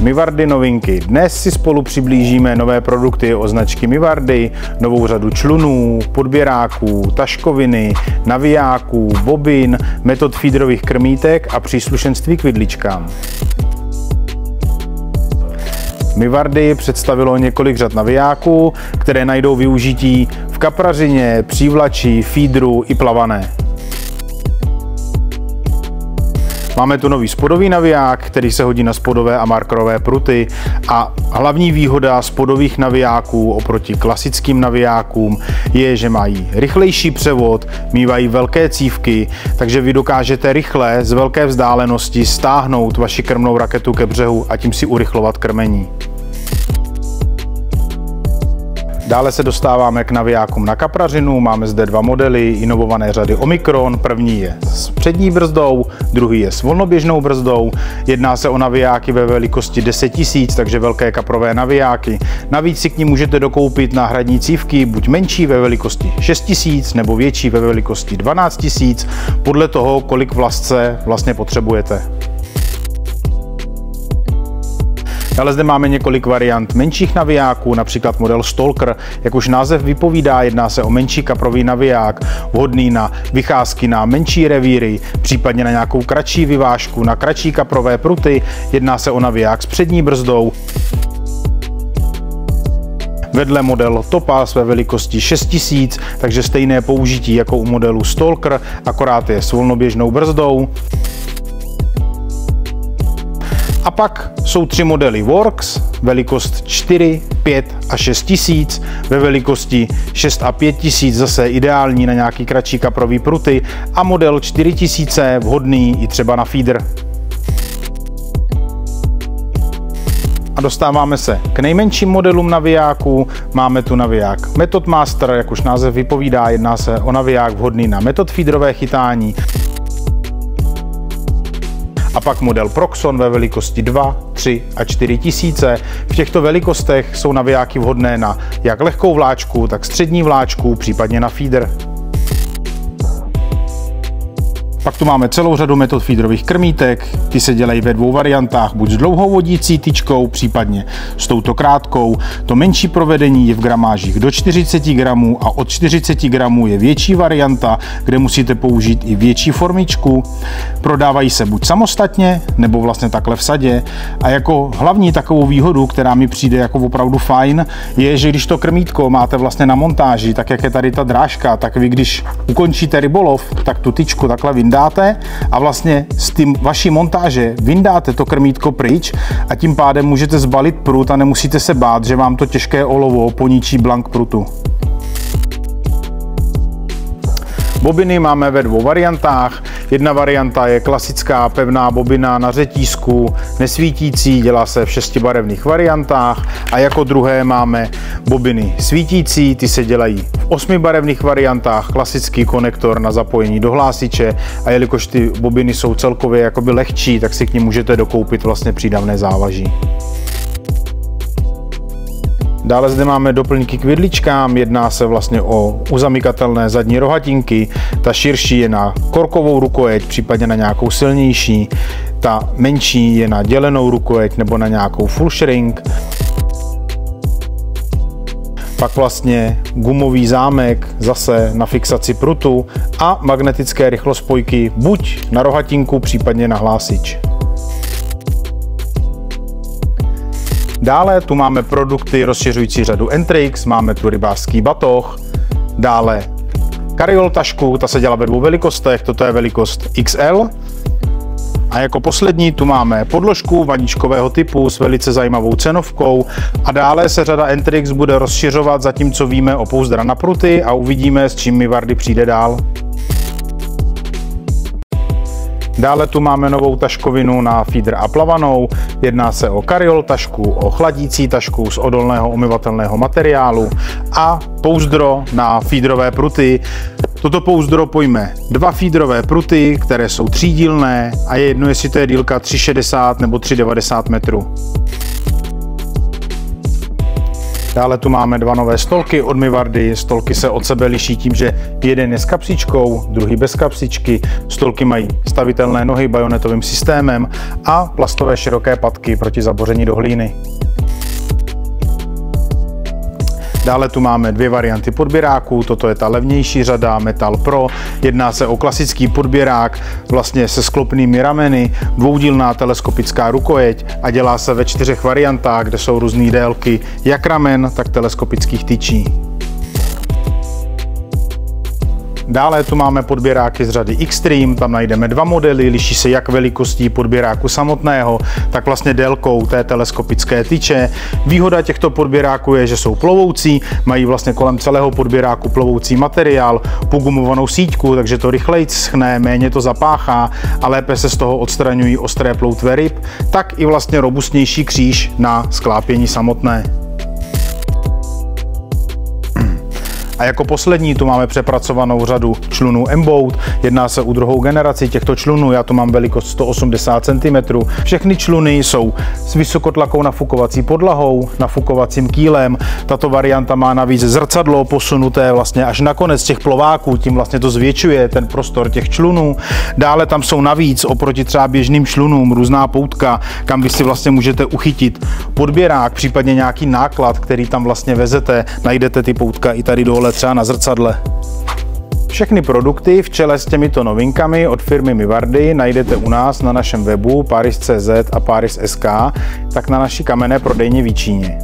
Mivardy novinky. Dnes si spolu přiblížíme nové produkty od značky Mivardy, novou řadu člunů, podběráků, taškoviny, navijáků, bobin, metod feederových krmítek a příslušenství k vidličkám. Mivardy představilo několik řad navijáků, které najdou využití v kaprařině, přívlači, feederu i plavané. Máme tu nový spodový naviják, který se hodí na spodové a markerové pruty a hlavní výhoda spodových navijáků oproti klasickým navijákům je, že mají rychlejší převod, mívají velké cívky, takže vy dokážete rychle z velké vzdálenosti stáhnout vaši krmnou raketu ke břehu a tím si urychlovat krmení. Dále se dostáváme k navijákům na kaprařinu. Máme zde dva modely inovované řady Omikron. První je s přední brzdou, druhý je s volnoběžnou brzdou. Jedná se o navijáky ve velikosti 10 000, takže velké kaprové navijáky. Navíc si k nim můžete dokoupit náhradní cívky, buď menší ve velikosti 6 000 nebo větší ve velikosti 12 000, podle toho, kolik vlastce vlastně potřebujete. Dále zde máme několik variant menších navijáků, například model Stalker. Jak už název vypovídá, jedná se o menší kaprový naviják, vhodný na vycházky na menší revíry, případně na nějakou kratší vyvážku, na kratší kaprové pruty. Jedná se o naviják s přední brzdou. Vedle model Topaz ve velikosti 6 000, takže stejné použití jako u modelu Stalker, akorát je s volnoběžnou brzdou. A pak jsou tři modely Works, velikost 4, 5 a 6 000, ve velikosti 6 a 5 000 zase ideální na nějaký kratší kaprový pruty a model 4000 vhodný i třeba na feeder. A dostáváme se k nejmenším modelům navijáků. Máme tu naviják Method Master, jak už název vypovídá, jedná se o naviják vhodný na metod feederové chytání. A pak model Proxon ve velikosti 2, 3 a 4 000. V těchto velikostech jsou navijáky vhodné na jak lehkou vláčku, tak střední vláčku, případně na feeder. Pak tu máme celou řadu metod feederových krmítek, ty se dělají ve dvou variantách, buď s dlouhou vodící tyčkou, případně s touto krátkou. To menší provedení je v gramážích do 40 gramů a od 40 gramů je větší varianta, kde musíte použít i větší formičku. Prodávají se buď samostatně, nebo vlastně takhle v sadě. A jako hlavní takovou výhodu, která mi přijde jako opravdu fajn, je, že když to krmítko máte vlastně na montáži, tak jak je tady ta drážka, tak vy když ukončíte rybolov, tak tu tyčku takhle vyndáte a vlastně s tím vaší montáže vyndáte to krmítko pryč a tím pádem můžete zbalit prut a nemusíte se bát, že vám to těžké olovo poničí blank prutu. Bobiny máme ve dvou variantách. Jedna varianta je klasická pevná bobina na řetízku, nesvítící, dělá se v 6 barevných variantách a jako druhé máme bobiny svítící, ty se dělají v 8 barevných variantách, klasický konektor na zapojení do hlásiče a jelikož ty bobiny jsou celkově jakoby lehčí, tak si k nim můžete dokoupit vlastně přídavné závaží. Dále zde máme doplňky k vidličkám, jedná se vlastně o uzamykatelné zadní rohatinky, ta širší je na korkovou rukojeť, případně na nějakou silnější, ta menší je na dělenou rukojeť nebo na nějakou full shrink. Pak vlastně gumový zámek zase na fixaci prutu a magnetické rychlospojky buď na rohatinku, případně na hlásič. Dále tu máme produkty rozšiřující řadu Entrix, máme tu rybářský batoh, dále Kariol tašku, ta se dělá ve dvou velikostech, toto je velikost XL. A jako poslední tu máme podložku vaničkového typu s velice zajímavou cenovkou a dále se řada Entrix bude rozšiřovat, zatímco víme o pouzdra na pruty a uvidíme, s čím Mivardy přijde dál. Dále tu máme novou taškovinu na feeder a plavanou. Jedná se o Kariol tašku, o chladící tašku z odolného umyvatelného materiálu a pouzdro na feederové pruty. Toto pouzdro pojme dva feederové pruty, které jsou třídílné a je jedno, jestli to je dílka 3,60 nebo 3,90 metrů. Dále tu máme dva nové stolky od Mivardy. Stolky se od sebe liší tím, že jeden je s kapsičkou, druhý bez kapsičky. Stolky mají stavitelné nohy bajonetovým systémem a plastové široké patky proti zaboření do hlíny. Dále tu máme dvě varianty podběráků, toto je ta levnější řada Metal Pro. Jedná se o klasický podběrák vlastně se sklopnými rameny, dvoudílná teleskopická rukojeť a dělá se ve 4 variantách, kde jsou různé délky jak ramen, tak teleskopických tyčí. Dále tu máme podběráky z řady Xtreme, tam najdeme dva modely, liší se jak velikostí podběráku samotného, tak vlastně délkou té teleskopické tyče. Výhoda těchto podběráků je, že jsou plovoucí, mají vlastně kolem celého podběráku plovoucí materiál, pogumovanou síťku, takže to rychleji schne, méně to zapáchá a lépe se z toho odstraňují ostré ploutve ryb, tak i vlastně robustnější kříž na sklápění samotné. A jako poslední tu máme přepracovanou řadu člunů M-Boat. Jedná se o druhou generaci těchto člunů, já tu mám velikost 180 cm. Všechny čluny jsou s vysokotlakou nafukovací podlahou, nafukovacím kýlem. Tato varianta má navíc zrcadlo posunuté vlastně až na konec těch plováků, tím vlastně to zvětšuje ten prostor těch člunů. Dále tam jsou navíc oproti třeba běžným člunům různá poutka, kam vy si vlastně můžete uchytit podběrák, případně nějaký náklad, který tam vlastně vezete. Najdete ty poutka i tady dole třeba na zrcadle. Všechny produkty v čele s těmito novinkami od firmy Mivardy najdete u nás na našem webu paris.cz a paris.sk, tak na naší kamenné prodejně v Jičíně.